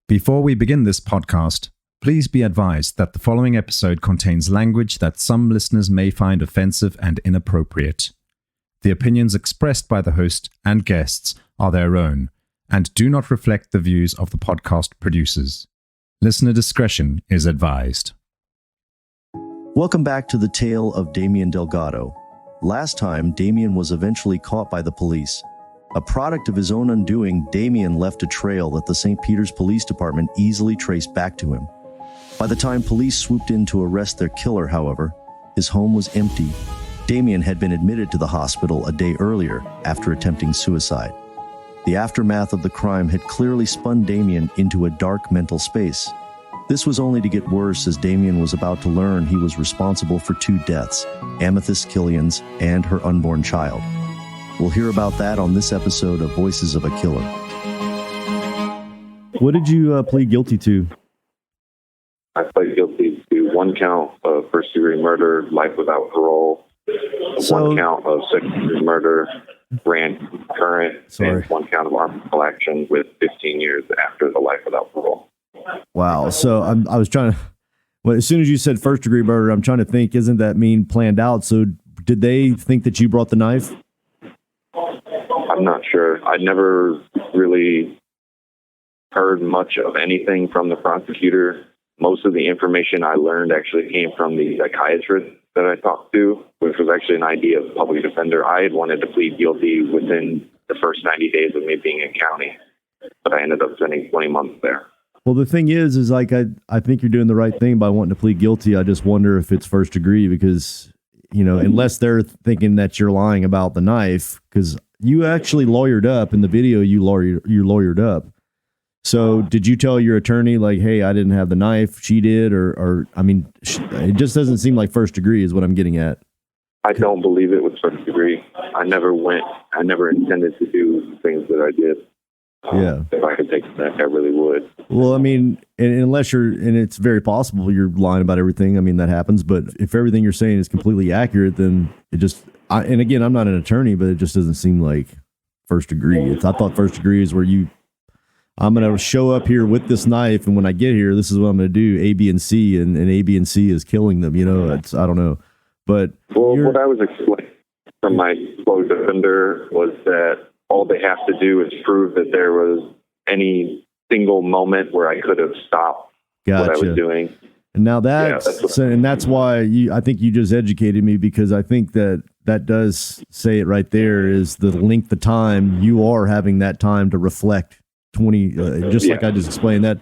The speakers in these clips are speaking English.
Before we begin this podcast, please be advised that the following episode contains language that some listeners may find offensive and inappropriate. The opinions expressed by the host and guests are their own and do not reflect the views of the podcast producers. Listener discretion is advised. Welcome back to the tale of Damion Delgado. Last time, Damion was eventually caught by the police. A product of his own undoing, Damion left a trail that the St. Peter's Police Department easily traced back to him. By the time police swooped in to arrest their killer, however, his home was empty. Damion had been admitted to the hospital a day earlier after attempting suicide. The aftermath of the crime had clearly spun Damion into a dark mental space. This was only to get worse as Damion was about to learn he was responsible for 2 deaths, Amethyst Killian's and her unborn child. We'll hear about that on this episode of Voices of a Killer. What did you plead guilty to? I pled guilty to 1 count of first-degree murder, life without parole, 1 count of second-degree murder, ran concurrent, and 1 count of armed action with 15 years after the life without parole. Wow. So I was trying to, well, as soon as you said first-degree murder, I'm trying to think, isn't that mean planned out? So did they think that you brought the knife? I'm not sure. I never really heard much of anything from the prosecutor. Most of the information I learned actually came from the psychiatrist that I talked to, which was actually an idea of the public defender. I had wanted to plead guilty within the first 90 days of me being in county, but I ended up spending 20 months there. Well, the thing is like, I think you're doing the right thing by wanting to plead guilty. I just wonder if it's first degree because, you know, unless they're thinking that you're lying about the knife, because you actually lawyered up in the video. You lawyered up. So did you tell your attorney like, hey, I didn't have the knife, she did, or I mean, it just doesn't seem like first degree is what I'm getting at. I don't believe it was first degree. I never intended to do things that I did. Yeah. If I could take it back, I really would. Well, I mean, unless and it's very possible you're lying about everything. I mean, that happens. But if everything you're saying is completely accurate, then it just, and again, I'm not an attorney, but it just doesn't seem like first degree. I thought first degree is where I'm going to show up here with this knife, and when I get here, this is what I'm going to do, A, B, and C, and A, B, and C is killing them. You know, I don't know. But what I was explaining from my public defender was that all they have to do is prove that there was any single moment where I could have stopped what I was doing. And now that's why I think you just educated me, because I think that does say it right there is the length of time you are having that time to reflect 20, like I just explained that.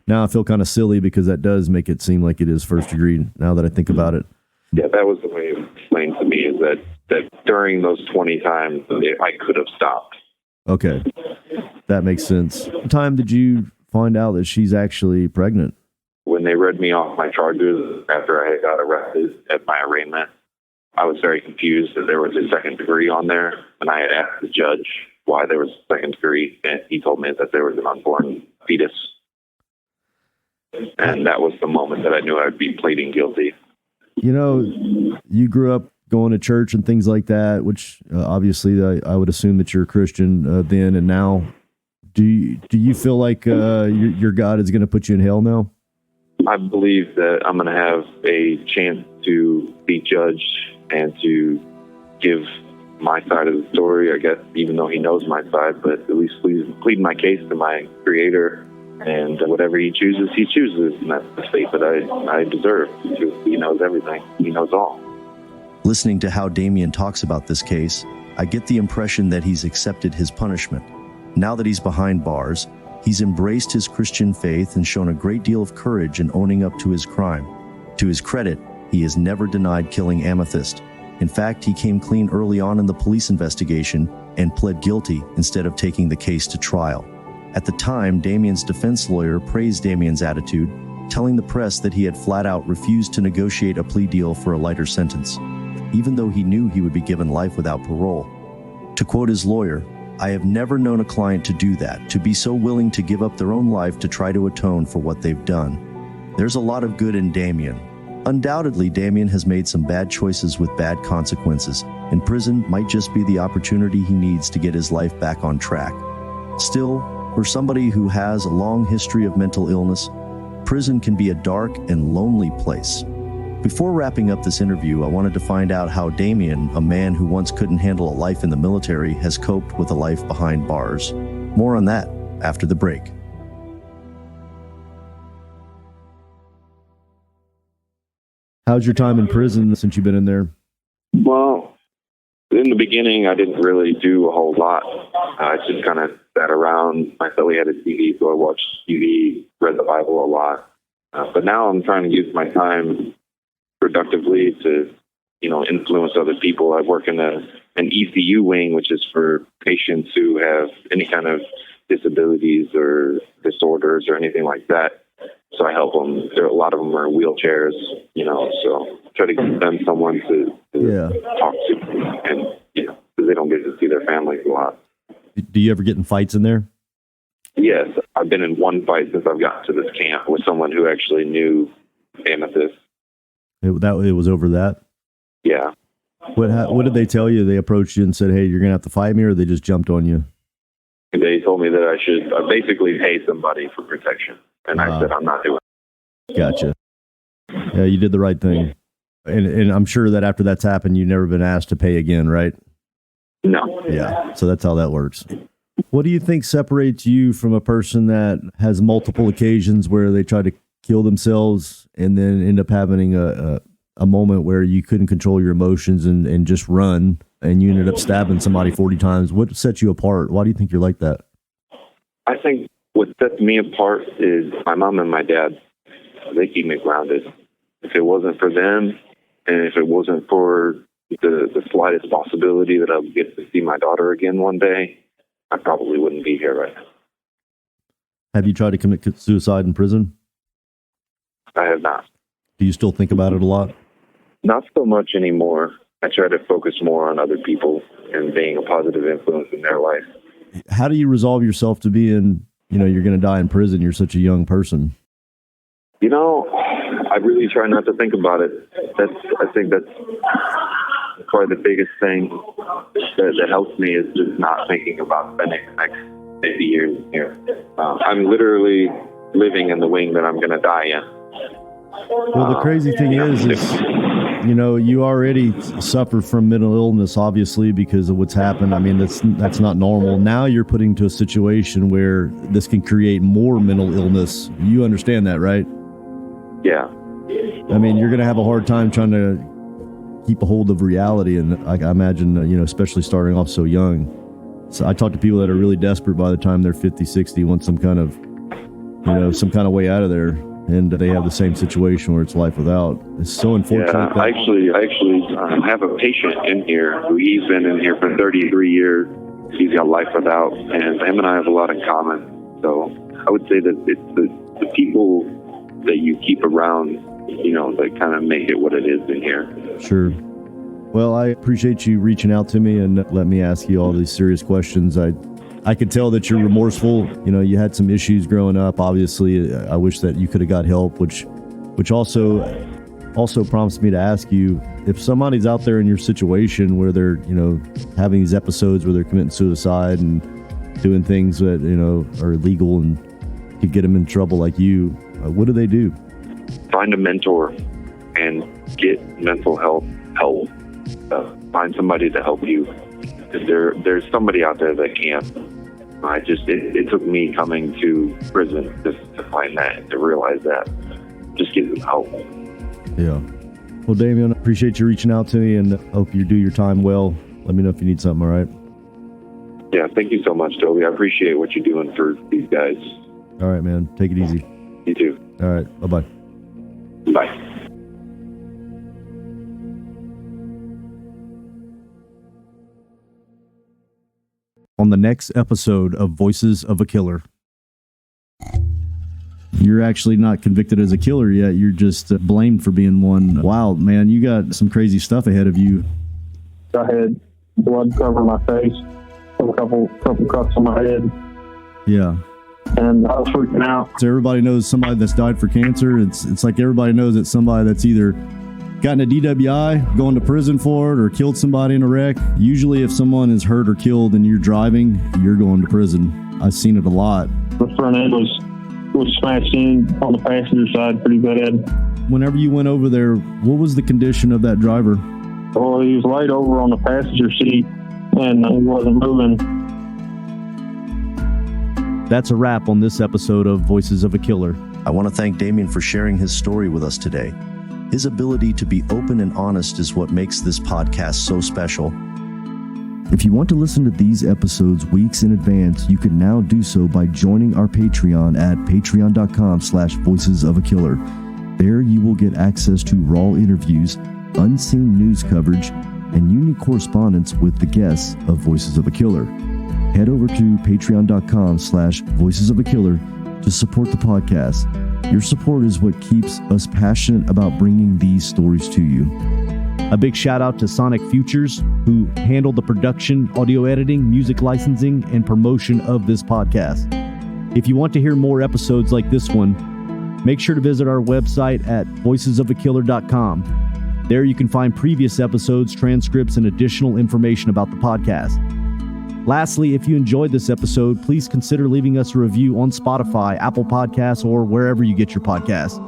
Now I feel kind of silly because that does make it seem like it is first degree now that I think about it. Yeah, that was the way it was explained to me, is that during those 20 times I could have stopped. Okay. That makes sense. What time did you find out that she's actually pregnant? When they read me off my charges after I got arrested at my arraignment, I was very confused that there was a second degree on there. And I had asked the judge why there was a second degree, and he told me that there was an unborn fetus. And that was the moment that I knew I would be pleading guilty. You know, you grew up going to church and things like that, which obviously I would assume that you're a Christian then and now. Do you feel like your God is going to put you in hell now? I believe that I'm going to have a chance to be judged and to give my side of the story, I guess, even though he knows my side, but at least plead my case to my Creator, and whatever he chooses, and that's the fate that I deserve. He knows everything. He knows all. Listening to how Damion talks about this case, I get the impression that he's accepted his punishment. Now that he's behind bars, he's embraced his Christian faith and shown a great deal of courage in owning up to his crime. To his credit, he has never denied killing Amethyst. In fact, he came clean early on in the police investigation and pled guilty instead of taking the case to trial. At the time, Damion's defense lawyer praised Damion's attitude, telling the press that he had flat out refused to negotiate a plea deal for a lighter sentence, even though he knew he would be given life without parole. To quote his lawyer, "I have never known a client to do that, to be so willing to give up their own life to try to atone for what they've done. There's a lot of good in Damion. Undoubtedly, Damion has made some bad choices with bad consequences, and prison might just be the opportunity he needs to get his life back on track. Still, For somebody who has a long history of mental illness, prison can be a dark and lonely place. Before wrapping up this interview, I wanted to find out how Damion, a man who once couldn't handle a life in the military, has coped with a life behind bars. More on that after the break. How's your time in prison since you've been in there? Well, in the beginning, I didn't really do a whole lot. I just kind of sat around. My cellie had a TV, so I watched TV, read the Bible a lot. But now I'm trying to use my time productively to, influence other people. I work in an ECU wing, which is for patients who have any kind of disabilities or disorders or anything like that. So I help them. A lot of them are in wheelchairs, so try to give them someone to talk to, and, because they don't get to see their families a lot. Do you ever get in fights in there? Yes, I've been in one fight since I've gotten to this camp with someone who actually knew Amethyst. It was over that? Yeah. What did they tell you? They approached you and said, hey, you're going to have to fight me, or they just jumped on you? They told me that I should basically pay somebody for protection. And I said, I'm not doing it. Gotcha. Yeah, you did the right thing. And I'm sure that after that's happened, you've never been asked to pay again, right? No. Yeah, so that's how that works. What do you think separates you from a person that has multiple occasions where they try to kill themselves and then end up having a moment where you couldn't control your emotions and just run, and you ended up stabbing somebody 40 times? What sets you apart? Why do you think you're like that? I think what sets me apart is my mom and my dad. They keep me grounded. If it wasn't for them, and if it wasn't for the slightest possibility that I would get to see my daughter again one day, I probably wouldn't be here right now. Have you tried to commit suicide in prison? I have not. Do you still think about it a lot? Not so much anymore. I try to focus more on other people and being a positive influence in their life. How do you resolve yourself to being, you're going to die in prison? You're such a young person. I really try not to think about it. I think that's probably the biggest thing that helps me, is just not thinking about spending the next 50 years here. I'm literally living in the wing that I'm going to die in. Well, the crazy thing is you already suffer from mental illness, obviously, because of what's happened. I mean, that's not normal. Now you're put into a situation where this can create more mental illness. You understand that, right? Yeah. I mean, you're going to have a hard time trying to keep a hold of reality. And I imagine, especially starting off so young. So I talk to people that are really desperate by the time they're 50, 60, want some kind of way out of there. And they have the same situation where it's life without. It's so unfortunate. Yeah, I actually have a patient in here who he's been in here for 33 years. He's got life without, and him and I have a lot in common. So I would say that it's the people that you keep around, that kind of make it what it is in here. Sure. Well, I appreciate you reaching out to me and let me ask you all these serious questions. I could tell that you're remorseful. You had some issues growing up. Obviously, I wish that you could have got help, which also prompts me to ask you, if somebody's out there in your situation where they're, having these episodes where they're committing suicide and doing things that, are illegal and could get them in trouble like you, what do they do? Find a mentor and get mental health help. Find somebody to help you. There's somebody out there that can. It took me coming to prison to find that, to realize that. Just get some help. Yeah. Well, Damion, I appreciate you reaching out to me, and hope you do your time well. Let me know if you need something, all right? Yeah, thank you so much, Toby. I appreciate what you're doing for these guys. All right, man. Take it easy. You too. All right. Bye-bye. Bye. On the next episode of Voices of a Killer. You're actually not convicted as a killer yet. You're just blamed for being one. Wow, man, you got some crazy stuff ahead of you. I had blood cover my face, a couple cuts on my head. Yeah. And I was freaking out. So everybody knows somebody that's died for cancer. It's like everybody knows it's somebody that's either gotten a DWI, going to prison for it, or killed somebody in a wreck. Usually if someone is hurt or killed and you're driving, you're going to prison. I've seen it a lot. The front end was smashed in on the passenger side pretty bad. Whenever you went over there, what was the condition of that driver? Well, he was laid over on the passenger seat and he wasn't moving. That's a wrap on this episode of Voices of a Killer. I want to thank Damion for sharing his story with us today. His ability to be open and honest is what makes this podcast so special. If you want to listen to these episodes weeks in advance, you can now do so by joining our Patreon at patreon.com/voicesofakiller. There you will get access to raw interviews, unseen news coverage, and unique correspondence with the guests of Voices of a Killer. Head over to patreon.com/voicesofakiller to support the podcast. Your support is what keeps us passionate about bringing these stories to you. A big shout out to Sonic Futures, who handled the production, audio editing, music licensing, and promotion of this podcast. If you want to hear more episodes like this one, make sure to visit our website at voicesofakiller.com. There you can find previous episodes, transcripts, and additional information about the podcast. Lastly, if you enjoyed this episode, please consider leaving us a review on Spotify, Apple Podcasts, or wherever you get your podcasts.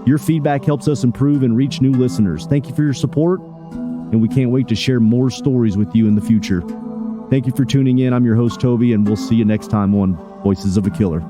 Your feedback helps us improve and reach new listeners. Thank you for your support, and we can't wait to share more stories with you in the future. Thank you for tuning in. I'm your host, Toby, and we'll see you next time on Voices of a Killer.